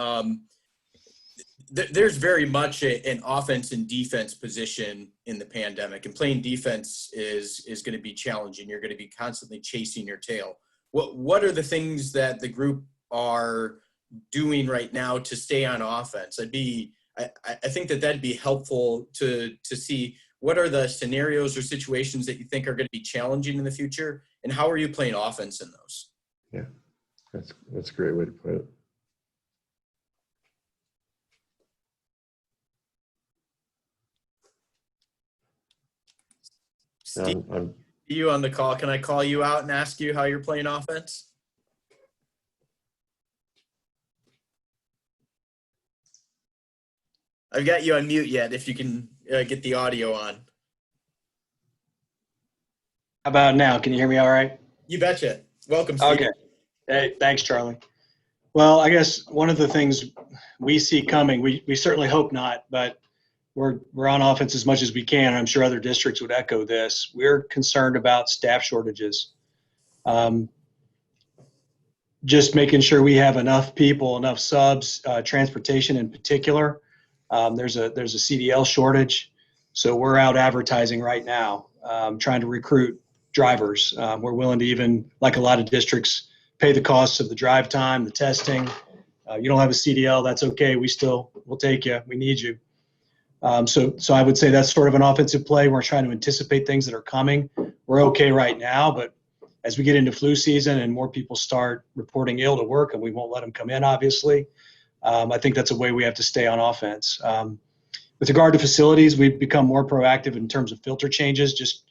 There's very much an offense and defense position in the pandemic, and playing defense is going to be challenging. You're going to be constantly chasing your tail. What are the things that the group are doing right now to stay on offense? I think that'd be helpful to see what are the scenarios or situations that you think are going to be challenging in the future, and how are you playing offense in those? Yeah, that's a great way to put it. Steve, you on the call. Can I call you out and ask you how you're playing offense? I've got you on mute yet, if you can get the audio on. How about now? Can you hear me all right? You betcha. Welcome, Steve. Okay. Hey, thanks, Charlie. Well, I guess one of the things we see coming, we certainly hope not, but we're on offense as much as we can. I'm sure other districts would echo this. We're concerned about staff shortages. Just making sure we have enough people, enough subs, transportation in particular. There's a CDL shortage, so we're out advertising right now, trying to recruit drivers. We're willing to, even like a lot of districts, pay the costs of the drive time, the testing. You don't have a CDL, that's okay. We'll take you. We need you. So I would say that's sort of an offensive play. We're trying to anticipate things that are coming. We're okay right now, but as we get into flu season and more people start reporting ill to work, and we won't let them come in, obviously, I think that's a way we have to stay on offense. With regard to facilities, we've become more proactive in terms of filter changes. Just,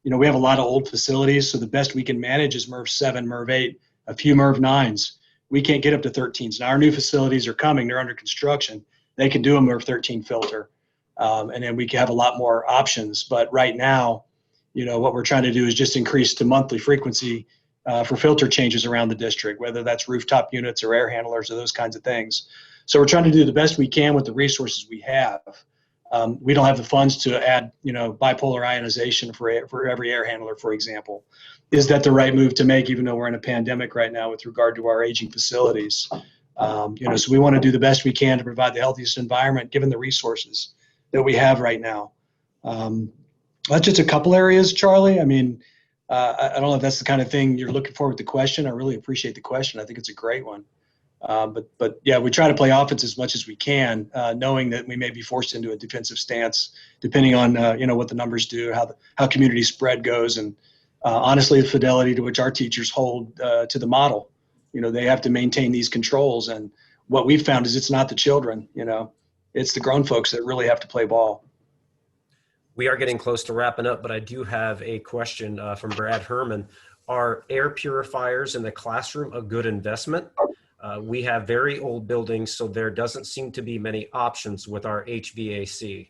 you know, we have a lot of old facilities, so the best we can manage is MERV 7, MERV 8, a few MERV 9s. We can't get up to 13s. Now, our new facilities are coming. They're under construction. They can do a MERV 13 filter, and then we can have a lot more options. But right now, you know, what we're trying to do is just increase the monthly frequency for filter changes around the district, whether that's rooftop units or air handlers or those kinds of things. So we're trying to do the best we can with the resources we have. We don't have the funds to add, you know, bipolar ionization for every air handler, for example. Is that the right move to make, even though we're in a pandemic right now with regard to our aging facilities? You know, so we want to do the best we can to provide the healthiest environment given the resources that we have right now. That's just a couple areas, Charlie. I mean, I don't know if that's the kind of thing you're looking for with the question. I really appreciate the question. I think it's a great one. But yeah, we try to play offense as much as we can, knowing that we may be forced into a defensive stance, depending on you know, what the numbers do, how community spread goes, and honestly, the fidelity to which our teachers hold to the model. You know, they have to maintain these controls, and what we've found is it's not the children. You know, it's the grown folks that really have to play ball. We are getting close to wrapping up, but I do have a question from Brad Herman. Are air purifiers in the classroom a good investment? We have very old buildings, so there doesn't seem to be many options with our HVAC.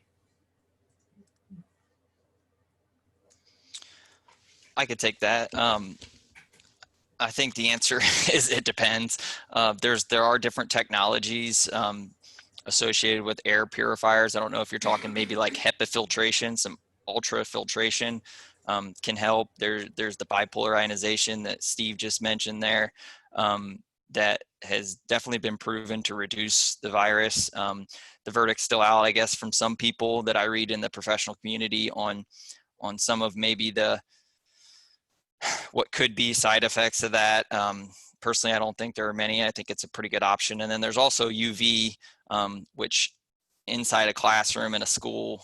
I could take that. I think the answer is it depends. There are different technologies associated with air purifiers. I don't know if you're talking maybe like HEPA filtration, some ultra filtration. can help. There's the bipolar ionization that Steve just mentioned there, that has definitely been proven to reduce the virus. The verdict's still out, I guess, from some people that I read in the professional community on some of maybe what could be side effects of that. Personally, I don't think there are many. I think it's a pretty good option. And then there's also UV, which inside a classroom in a school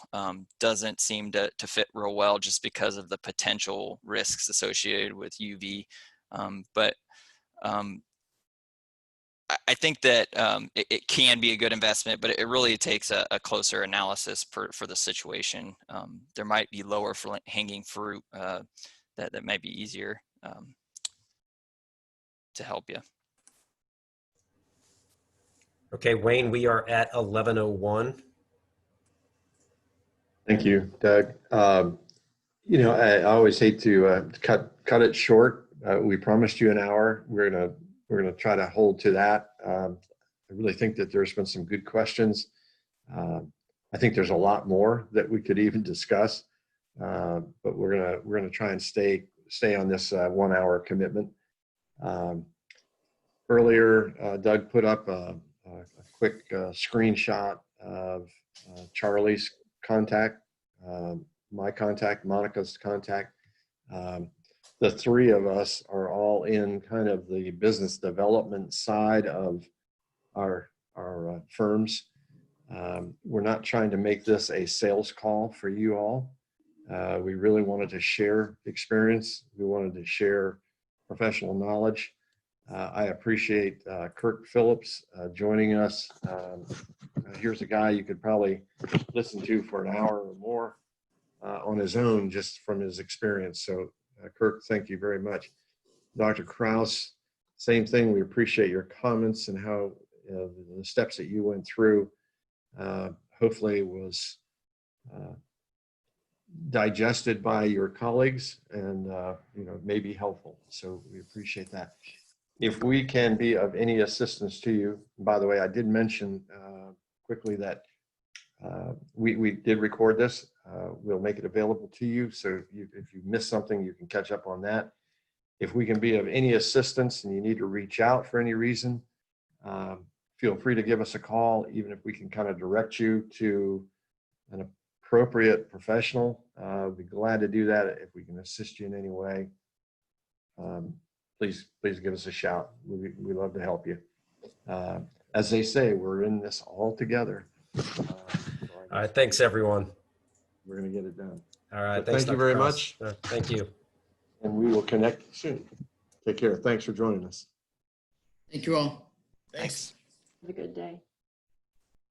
doesn't seem to fit real well just because of the potential risks associated with UV. But I think that it can be a good investment, but it really takes a closer analysis for the situation. There might be lower hanging fruit that might be easier to help you. Okay, Wayne, we are at 11:01. Thank you, Doug. You know, I always hate to cut it short. We promised you an hour. We're gonna try to hold to that. I really think that there's been some good questions. I think there's a lot more that we could even discuss, but we're gonna try and stay on this 1 hour commitment. Earlier, Doug put up a quick screenshot of Charlie's contact, my contact, Monica's contact. The three of us are all in kind of the business development side of our firms. We're not trying to make this a sales call for you all. We really wanted to share experience. We wanted to share professional knowledge. I appreciate Kirk Phillips joining us. Here's a guy you could probably listen to for an hour or more on his own, just from his experience. So Kirk, thank you very much. Dr. Crouse, same thing. We appreciate your comments and how the steps that you went through hopefully was digested by your colleagues and you know, may be helpful. So we appreciate that. If we can be of any assistance to you, by the way, I did mention quickly that we did record this. We'll make it available to you. So if you miss something, you can catch up on that. If we can be of any assistance and you need to reach out for any reason, feel free to give us a call, even if we can kind of direct you to an appropriate professional. We'd be glad to do that if we can assist you in any way. Please give us a shout. We love to help you. As they say, we're in this all together. All right, thanks everyone. We're going to get it done. All right, So thanks. thank you Dr. very Crouse. much. Thank you. And we will connect soon. Take care. Thanks for joining us. Thank you all. Thanks. Have a good day.